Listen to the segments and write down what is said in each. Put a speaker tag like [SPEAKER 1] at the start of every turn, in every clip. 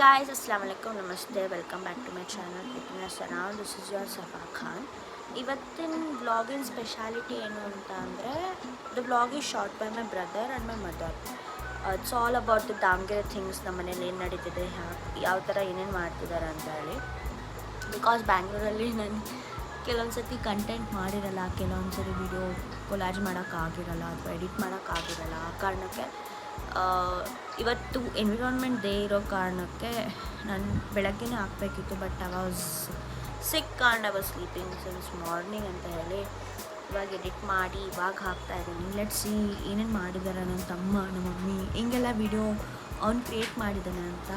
[SPEAKER 1] guys, assalamu alaikum, namaste, welcome back to my channel Fitness Around. This is your Safa Khan. ಇವತ್ತಿನ ವ್ಲಾಗಿನ speciality ಏನು ಅಂತ ಅಂದರೆ the vlog is short by my brother and my mother. It's all about the Davanagere things. ನಮ್ಮ ಮನೇಲಿ ಏನು ನಡೀತಿದೆ, ಯಾವ ಥರ ಏನೇನು ಮಾಡ್ತಿದ್ದಾರೆ ಅಂತ ಹೇಳಿ. ಬಿಕಾಸ್ ಬ್ಯಾಂಗ್ಳೂರಲ್ಲಿ ನಾನು ಕೆಲವೊಂದು ಸರ್ತಿ ಕಂಟೆಂಟ್ ಮಾಡಿರಲ್ಲ, ಕೆಲವೊಂದು ಸರಿ ವಿಡಿಯೋ ಕೊಲಾಜ್ ಮಾಡೋಕ್ಕಾಗಿರಲ್ಲ ಅಥವಾ ಎಡಿಟ್ ಮಾಡೋಕ್ಕಾಗಿರಲ್ಲ. ಆ ಕಾರಣಕ್ಕೆ ಇವತ್ತು ಎನ್ವಿರಾನ್ಮೆಂಟ್ ಡೇ ಇರೋ ಕಾರಣಕ್ಕೆ ನಾನು ಬೆಳಗ್ಗೆನೇ ಹಾಕಬೇಕಿತ್ತು, but I was sick and I was sleeping since morning ಅಂತ ಹೇಳಿ ಇವಾಗ ಎಡಿಟ್ ಮಾಡಿ ಇವಾಗ ಹಾಕ್ತಾಯಿದ್ದೀನಿ. ಲೆಟ್ಸ್ ಸಿ ಏನೇನು ಮಾಡಿದ್ದಾರೆ ನನ್ನ ತಮ್ಮ, ನಮ್ಮ ಮಮ್ಮಿ, ಹಿಂಗೆಲ್ಲ ವಿಡಿಯೋ ಅವ್ನು ಕ್ರಿಯೇಟ್ ಮಾಡಿದ್ದಾನೆ ಅಂತ.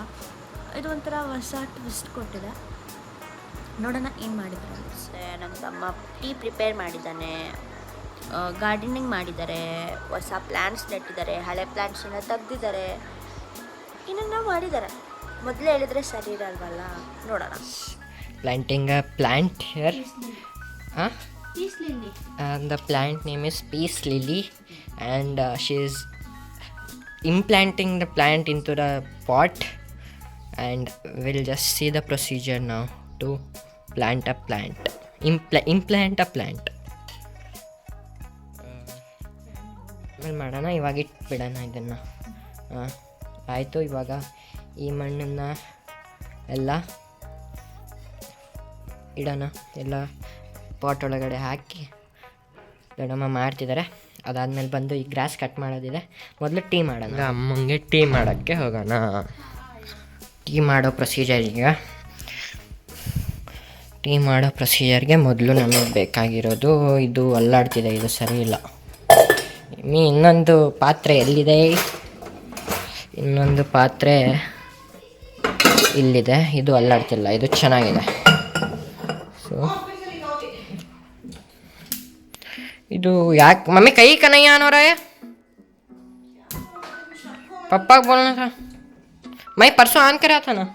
[SPEAKER 1] ಇದು ಒಂಥರ ಹೊಸ ಟ್ವಿಸ್ಟ್ ಕೊಟ್ಟಿದೆ. ನೋಡೋಣ ಏನು ಮಾಡಿದ್ದಾರೆ. ನನ್ನ ತಮ್ಮ ಟೀ ಪ್ರಿಪೇರ್ ಮಾಡಿದ್ದಾನೆ, ಗಾರ್ಡನಿಂಗ್ ಮಾಡಿದ್ದಾರೆ, ಹೊಸ ಪ್ಲ್ಯಾಂಟ್ಸ್ ನೆಟ್ಟಿದ್ದಾರೆ, ಹಳೆ ಪ್ಲ್ಯಾಂಟ್ಸನ್ನು ತೆಗ್ದಿದ್ದಾರೆ, ಇನ್ನೇನೋ ಮಾಡಿದ್ದಾರೆ. ಮೊದಲೇ ಹೇಳಿದರೆ ಸರಿ ಇರಲ್ವಲ್ಲ, ನೋಡೋಣ.
[SPEAKER 2] Planting a plant here. Huh?
[SPEAKER 1] Peace lily.
[SPEAKER 2] The plant name is Peace Lily, and she is implanting the plant into the pot, and we'll just see the procedure now to plant a plant. Implant a plant. ಆಮೇಲೆ ಮಾಡೋಣ, ಇವಾಗ ಇಟ್ಬಿಡೋಣ ಇದನ್ನು. ಆಯಿತು. ಇವಾಗ ಈ ಮಣ್ಣನ್ನು ಎಲ್ಲ ಇಡೋಣ, ಎಲ್ಲ ಪಾಟ್ ಒಳಗಡೆ ಹಾಕಿ ದೊಡ್ಡಮ್ಮ ಮಾಡ್ತಿದ್ದಾರೆ. ಅದಾದಮೇಲೆ ಬಂದು ಈ ಗ್ರಾಸ್ ಕಟ್ ಮಾಡೋದಿದೆ. ಮೊದಲು ಟೀ ಮಾಡೋಣ. ಅಮ್ಮಂಗೆ ಟೀ ಮಾಡೋಕ್ಕೆ ಹೋಗೋಣ. ಟೀ ಮಾಡೋ ಪ್ರೊಸೀಜರಿಗೆ ಮೊದಲು ನಮಗೆ ಬೇಕಾಗಿರೋದು ಇದು ಅಲ್ಲಾಡ್ತಿದೆ, ಇದು ಸರಿ ಇಲ್ಲ. ಇನ್ನೊಂದು ಪಾತ್ರೆ ಎಲ್ಲಿದೆ? ಇನ್ನೊಂದು ಪಾತ್ರೆ ಇಲ್ಲಿದೆ, ಇದು ಅಲ್ಲಾಡ್ತಿಲ್ಲ, ಇದು ಚೆನ್ನಾಗಿದೆ. ಸೊ ಇದು ಯಾಕೆ ಮಮ್ಮಿ ಕೈ ಕನಯ್ಯ ಅನ್ನೋರ पप्पा को बोलना था, मैं परसों आन करा था ना.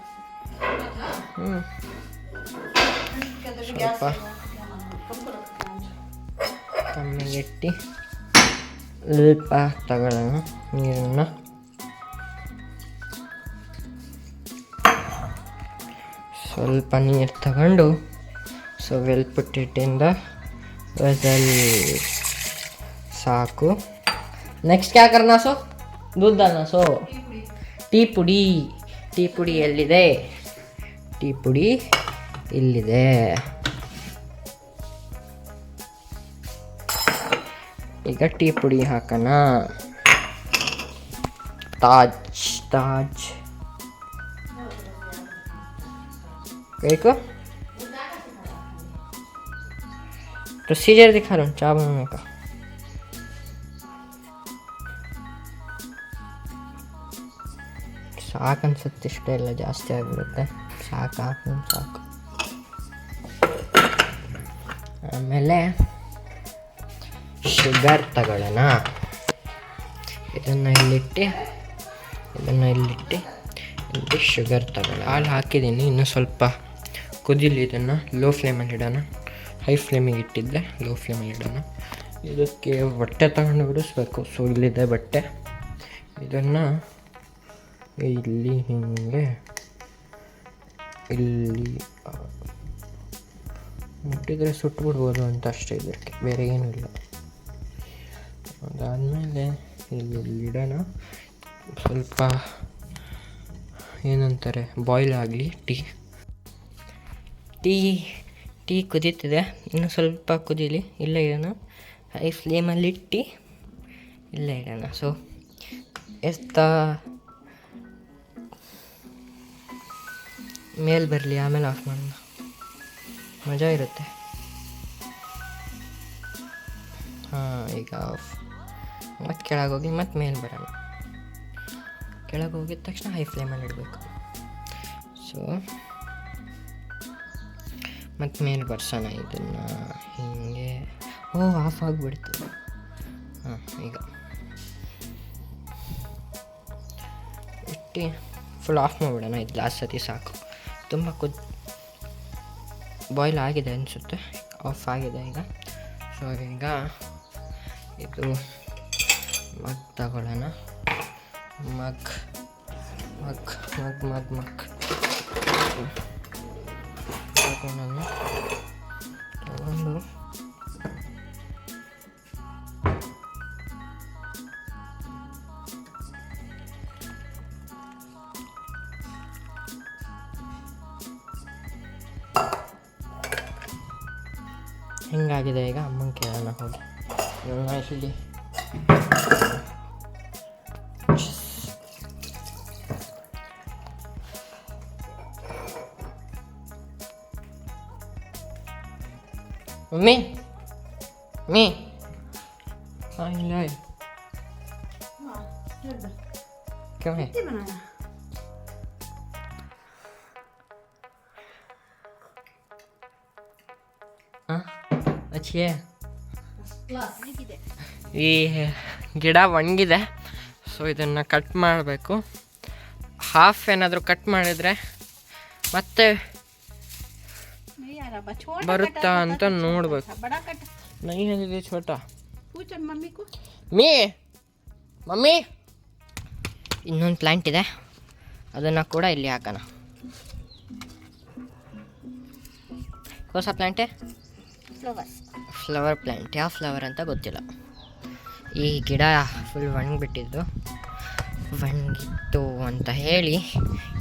[SPEAKER 2] ಕಮ್ಮಿಗೆಟ್ಟಿ ಸ್ವಲ್ಪ ತಗೊಳ್ಳೋಣ ನೀರನ್ನು. ಸ್ವಲ್ಪ ನೀರು ತಗೊಂಡು so well put it in the vessel. ಸಾಕು. ನೆಕ್ಸ್ಟ್ ಕ್ಯಾ ಕರ್ನಾ? ಸೊ दूध डालना. सो ಟೀ ಪುಡಿ ಎಲ್ಲಿದೆ? ಟೀ ಪುಡಿ ಇಲ್ಲಿದೆ. ಈಗ ಟೀ ಪುಡಿ ಹಾಕೋಣ. ताज देखो प्रोसीजर दिखा रहा हूँ चा बनाने का. ಸಾಕು ಅನ್ಸುತ್ತೆ, ಇಷ್ಟೇ ಎಲ್ಲ ಜಾಸ್ತಿ ಆಗಿಬಿಡುತ್ತೆ. ಸಾಕು. ಆಮೇಲೆ ಶುಗರ್ ತಗೊಳ್ಳೋಣ. ಇದನ್ನು ಇಲ್ಲಿಟ್ಟು ಇಲ್ಲಿ ಶುಗರ್ ತಗೊಳ್ಳೋಣ. ಹಾಲು ಹಾಕಿದ್ದೀನಿ, ಇನ್ನೂ ಸ್ವಲ್ಪ ಕುದಿಲಿ. ಇದನ್ನು ಲೋ ಫ್ಲೇಮಲ್ಲಿ ಇಡೋಣ. ಹೈ ಫ್ಲೇಮಿಗೆ ಇಟ್ಟಿದ್ದೆ, ಲೋ ಫ್ಲೇಮಲ್ಲಿ ಇಡೋಣ. ಇದಕ್ಕೆ ಬಟ್ಟೆ ತಗೊಂಡು ಬಿಡಿಸ್ಬೇಕು. ಸೊ ಇಲ್ಲಿದೆ ಬಟ್ಟೆ, ಇದನ್ನು ಇಲ್ಲಿ ಹಿಂಗೆ ಇಲ್ಲಿ ಮುಟ್ಟಿದರೆ ಸುಟ್ಟುಬಿಡ್ಬೋದು ಅಂತ ಅಷ್ಟೇ, ಇದಕ್ಕೆ ಬೇರೆ ಏನೂ ಇಲ್ಲ. ಅದಾದಮೇಲೆ ಇಲ್ಲಿಡೋಣ. ಸ್ವಲ್ಪ ಏನಂತಾರೆ ಬಾಯ್ಲ್ ಆಗಲಿ. ಟೀ ಕುದೀತಿದೆ, ಇನ್ನು ಸ್ವಲ್ಪ ಕುದೀಲಿ. ಇಲ್ಲೇ ಇಡೋಣ, ಹೈ ಫ್ಲೇಮಲ್ಲಿಟ್ಟು ಇಲ್ಲೇ ಇಡೋಣ. ಸೊ ಮೇಲೆ ಬರಲಿ, ಆಮೇಲೆ ಆಫ್ ಮಾಡೋಣ. ಮಜಾ ಇರುತ್ತೆ. ಈಗ ಆಫ್. ಮತ್ತು ಕೆಳಗೋಗಿ ಮತ್ತು ಮೇಲೆ ಬರೋಣ. ಕೆಳಗೆ ಹೋಗಿದ ತಕ್ಷಣ ಹೈ ಫ್ಲೇಮಲ್ಲಿ ಇಡಬೇಕು. ಸೊ ಮತ್ತು ಮೇಲೆ ಬರ್ಸೋಣ ಇದನ್ನು ಹೀಗೆ. ಆಫ್ ಆಗಿಬಿಡ್ತು. ಈಗ ಇಟ್ಟು ಫುಲ್ ಆಫ್ ಮಾಡಿಬಿಡೋಣ. ಇದು ಲಾಸ್ಟ್ ಸತಿ ಸಾಕು. ತುಂಬ ಬಾಯ್ಲ್ ಆಗಿದೆ ಅನಿಸುತ್ತೆ, ಆಫ್ ಆಗಿದೆ ಈಗ. ಸೊ ಈಗ ಇದು ಮಗ್ ತಗೊಳ್ಳೋಣ. ಮಗ್ ಸ್ಪೂನನ್ನು ತಗೊಂಡು ಹೆಂಗಾಗಿದೆ ಈಗ ಅಮ್ಮನ ಕೇಳೋಣ ಹೋಗಿ. ಇಲ್ಲಿ ಮಮ್ಮಿ ಮೀ ಇಲ್ಲ क्यों है हाँ अच्छी है. ಈ ಗಿಡ ಒಣಗಿದೆ, ಸೊ ಇದನ್ನು ಕಟ್ ಮಾಡಬೇಕು. ಹಾಫ್ ಏನಾದರೂ ಕಟ್ ಮಾಡಿದರೆ ಮತ್ತೆ ಬರುತ್ತಾ ಅಂತ ನೋಡ್ಬೇಕು. नहीं है दीदी छोटा. ಮಮ್ಮಿ ಇನ್ನೊಂದು ಪ್ಲ್ಯಾಂಟ್ ಇದೆ, ಅದನ್ನು ಕೂಡ ಇಲ್ಲಿ ಹಾಕೋಣ. ಹೊಸ ಪ್ಲ್ಯಾಂಟೇ ಫ್ಲವರ್ ಪ್ಲ್ಯಾಂಟ್. ಯಾವ ಫ್ಲವರ್ ಅಂತ ಗೊತ್ತಿಲ್ಲ. ಈ ಗಿಡ ಫುಲ್ ಒಣಗಿಬಿಟ್ಟಿದ್ದು, ಒಣಗಿತ್ತು ಅಂತ ಹೇಳಿ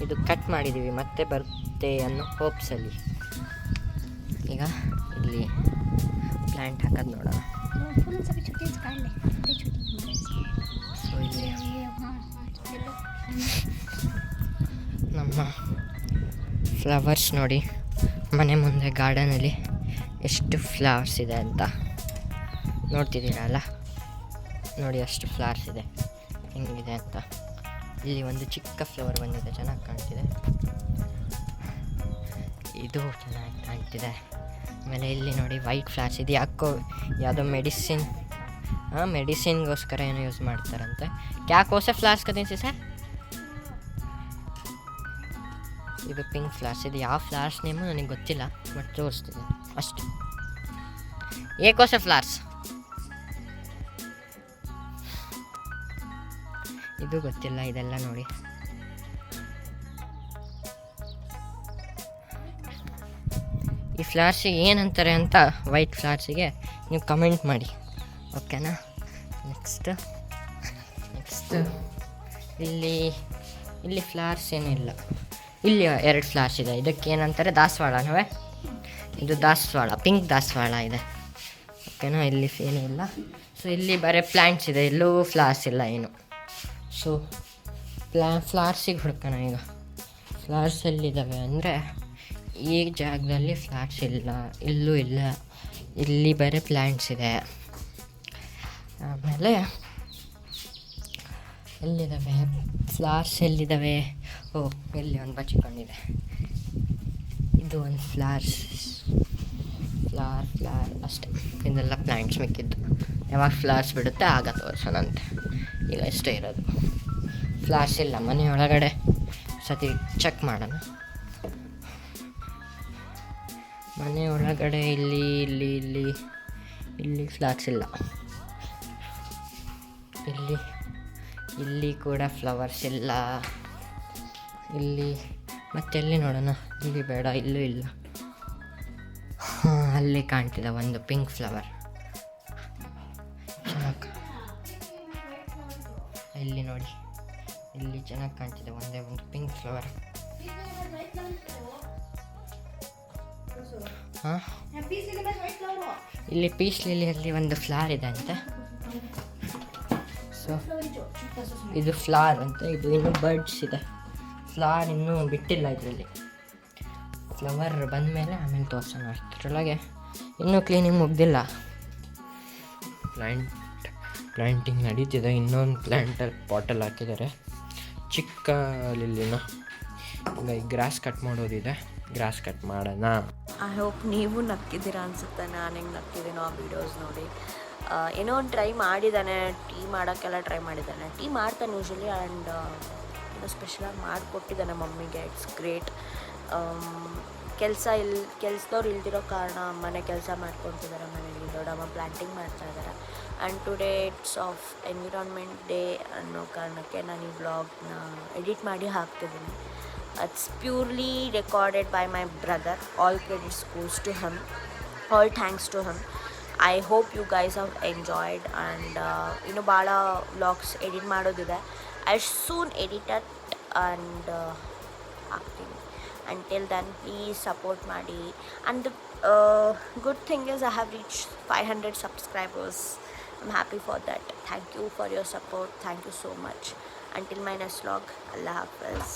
[SPEAKER 2] ಇದು ಕಟ್ ಮಾಡಿದ್ದೀವಿ, ಮತ್ತೆ ಬರುತ್ತೆ ಅನ್ನೋ ಹೋಪ್ಸಲ್ಲಿ. ಈಗ ಇಲ್ಲಿ ಪ್ಲ್ಯಾಂಟ್ ಹಾಕೋದು ನೋಡೋಣ. ಸೊ ಇಲ್ಲಿ ನಮ್ಮ ಫ್ಲವರ್ಸ್ ನೋಡಿ, ಮನೆ ಮುಂದೆ ಗಾರ್ಡನಲ್ಲಿ ಎಷ್ಟು ಫ್ಲವರ್ಸ್ ಇದೆ ಅಂತ ನೋಡ್ತಿದ್ದೀರಲ್ಲ, ನೋಡಿ ಅಷ್ಟು ಫ್ಲವರ್ಸ್ ಇದೆ ಹೆಂಗಿದೆ ಅಂತ. ಇಲ್ಲಿ ಒಂದು ಚಿಕ್ಕ ಫ್ಲವರ್ ಬಂದಿದೆ, ಚೆನ್ನಾಗಿ ಕಾಣ್ತಿದೆ. ಇದು ಚೆನ್ನಾಗಿ ಕಾಣ್ತಿದೆ. ಆಮೇಲೆ ಇಲ್ಲಿ ನೋಡಿ ವೈಟ್ ಫ್ಲವರ್ಸ್ ಇದೆ, ಯಾಕೋ ಯಾವುದೋ ಮೆಡಿಸಿನ್ಗೋಸ್ಕರ ಏನೋ ಯೂಸ್ ಮಾಡ್ತಾರಂತೆ. ಕ್ಯಾ ಕೋಸೆ ಫ್ಲವರ್ಸ್ ಕದೀಸಿ ಸರ್? ಇದು ಪಿಂಕ್ ಫ್ಲವರ್ಸ್. ಇದು ಯಾವ ಫ್ಲವರ್ಸ್ ನೇಮು ನನಗೆ ಗೊತ್ತಿಲ್ಲ, ಬಟ್ ತೋರಿಸ್ತಿದೆ ಅಷ್ಟೇ. ಏಕೋಸೆ ಫ್ಲವರ್ಸ್ ಇದು ಗೊತ್ತಿಲ್ಲ. ಇದೆಲ್ಲ ನೋಡಿ ಈ ಫ್ಲವರ್ಸಿಗೆ ಏನಂತಾರೆ ಅಂತ, ವೈಟ್ ಫ್ಲವರ್ಸಿಗೆ ನೀವು ಕಮೆಂಟ್ ಮಾಡಿ, ಓಕೆನಾ? ನೆಕ್ಸ್ಟ್ ಇಲ್ಲಿ ಫ್ಲವರ್ಸ್ ಏನಿಲ್ಲ. ಇಲ್ಲಿ 2 ಫ್ಲವರ್ಸ್ ಇದೆ. ಇದಕ್ಕೆ ಏನಂತಾರೆ? ದಾಸವಾಳನವೇ. ಇದು ದಾಸವಾಳ, ಪಿಂಕ್ ದಾಸವಾಳ ಇದೆ, ಓಕೆನಾ? ಇಲ್ಲಿ ಏನೂ ಇಲ್ಲ. ಸೊ ಇಲ್ಲಿ ಬರೀ ಪ್ಲ್ಯಾಂಟ್ಸ್ ಇದೆ, ಎಲ್ಲೂ ಫ್ಲವರ್ಸ್ ಇಲ್ಲ ಏನು. ಸೊ ಫ್ಲವರ್ಸಿಗೆ ಹುಡ್ಕೋಣ ಈಗ. ಫ್ಲವರ್ಸ್ ಎಲ್ಲಿದ್ದಾವೆ ಅಂದರೆ, ಈ ಜಾಗದಲ್ಲಿ ಫ್ಲವರ್ಸ್ ಇಲ್ಲ, ಇಲ್ಲೂ ಇಲ್ಲ. ಇಲ್ಲಿ ಬರೀ ಪ್ಲ್ಯಾಂಟ್ಸ್ ಇದೆ. ಆಮೇಲೆ ಎಲ್ಲಿದ್ದಾವೆ ಫ್ಲವರ್ಸ್? ಎಲ್ಲಿದ್ದಾವೆ? ಓ, ಇಲ್ಲಿ ಒಂದು ಬಚ್ಚಿಕೊಂಡಿದೆ. ಇದು ಒಂದು ಫ್ಲವರ್ ಅಷ್ಟೇ. ಇದೆಲ್ಲ ಪ್ಲ್ಯಾಂಟ್ಸ್ ಮಿಕ್ಕಿದ್ದು. ಯಾವಾಗ ಫ್ಲವರ್ಸ್ ಬಿಡುತ್ತೆ ಆಗ ತೋರಿಸೋಣಂತೆ. ಈಗ ಇಷ್ಟೇ ಇರೋದು. ಫ್ಲವರ್ಸ್ ಇಲ್ಲ ಮನೆ ಒಳಗಡೆ. ಸತಿ ಚೆಕ್ ಮಾಡೋಣ. ಮನೆ ಒಳಗಡೆ ಇಲ್ಲಿ ಫ್ಲವರ್ಸ್ ಇಲ್ಲ. ಇಲ್ಲಿ ಕೂಡ ಫ್ಲವರ್ಸ್ ಇಲ್ಲ. ಇಲ್ಲಿ ಮತ್ತೆಲ್ಲಿ ನೋಡೋಣ? ಇಲ್ಲಿ ಬೇಡ, ಇಲ್ಲೂ ಇಲ್ಲ. ಅಲ್ಲಿ ಕಾಣ್ತಿದೆ ಒಂದು ಪಿಂಕ್ ಫ್ಲವರ್. ಚೆನ್ನಾಗಿ ಇಲ್ಲಿ ನೋಡಿ, ಇಲ್ಲಿ ಚೆನ್ನಾಗಿ ಕಾಣ್ತಿದೆ ಒಂದೇ ಒಂದು ಪಿಂಕ್ ಫ್ಲವರ್. ಹಾಂ, ಇಲ್ಲಿ ಪೀಸ್ ಲಿಲಿಯಲ್ಲಿ ಒಂದು ಫ್ಲವರ್ ಇದೆ ಅಂತೆ. ಸೊ ಇದು ಫ್ಲವರ್ ಅಂತ. ಇದು ಇನ್ನೂ ಬರ್ಡ್ಸ್ ಇದೆ. ಫ್ಲವರ್ ಇನ್ನೂ ಬಿಟ್ಟಿಲ್ಲ ಇದರಲ್ಲಿ. ಫ್ಲವರ್ ಬಂದಮೇಲೆ ಆಮೇಲೆ ತೋರಿಸೋಣ. ಅಷ್ಟರೊಳಗೆ ಇನ್ನೂ ಕ್ಲೀನಿಂಗ್ ಮುಗ್ದಿಲ್ಲ. ಪ್ಲ್ಯಾಂಟಿಂಗ್ ನಡೀತಿದೆ. ಇನ್ನೊಂದು ಪ್ಲ್ಯಾಂಟಲ್ಲಿ ಪಾಟಲ್ಲಿ ಹಾಕಿದ್ದಾರೆ, ಚಿಕ್ಕ ಲಿಲ್ಲಿನ. ಈಗ ಈ ಗ್ರಾಸ್ ಕಟ್ ಮಾಡೋದಿದೆ, ಗ್ರಾಸ್ ಕಟ್ ಮಾಡೋಣ.
[SPEAKER 1] ಐ ಹೋಪ್ ನೀವು ನಕ್ಕಿದ್ದೀರಾ ಅನಿಸುತ್ತೆ. ನಾನು ಹೆಂಗೆ ನಕ್ಕಿದ್ದೀನೋ ಆ ವೀಡಿಯೋಸ್ ನೋಡಿ. ಏನೋ ಒಂದು ಟ್ರೈ ಮಾಡಿದ್ದಾನೆ, ಟೀ ಮಾಡೋಕ್ಕೆಲ್ಲ ಟ್ರೈ ಮಾಡಿದ್ದಾನೆ. ಟೀ ಮಾಡ್ತಾನೆ ಯೂಶ್ವಲಿ, ಆ್ಯಂಡ್ ಏನೋ ಸ್ಪೆಷಲಾಗಿ ಮಾಡಿಕೊಟ್ಟಿದ್ದಾನೆ ಮಮ್ಮಿಗೆ. It's great. ಕೆಲ್ಸದವ್ರು ಇಲ್ದಿರೋ ಕಾರಣ ಮನೆ ಕೆಲಸ ಮಾಡ್ಕೊತಿದ್ದಾರೆ. ಮನೇಲಿ ದೊಡ್ಡಮ್ಮ ಪ್ಲ್ಯಾಂಟಿಂಗ್ ಮಾಡ್ತಾಯಿದ್ದಾರೆ. And today it's of environment day ಅನ್ನೋ ಕಾರಣಕ್ಕೆ ನಾನು ಈ ವ್ಲಾಗ್ನ ಎಡಿಟ್ ಮಾಡಿ ಹಾಕ್ತಿದ್ದೀನಿ. It's purely recorded by my brother. All credits goes to him. All thanks to him. I hope you guys have enjoyed, and ಭಾಳ ವ್ಲಾಗ್ಸ್ ಎಡಿಟ್ ಮಾಡೋದಿದೆ. I soon edit it and ಹಾಕ್ತೀನಿ. Until then, please support ಮಾಡಿ. And the good thing is I have reached 500 subscribers. I'm happy for that. Thank you for your support. Thank you so much. Until my next vlog, Allah Hafiz.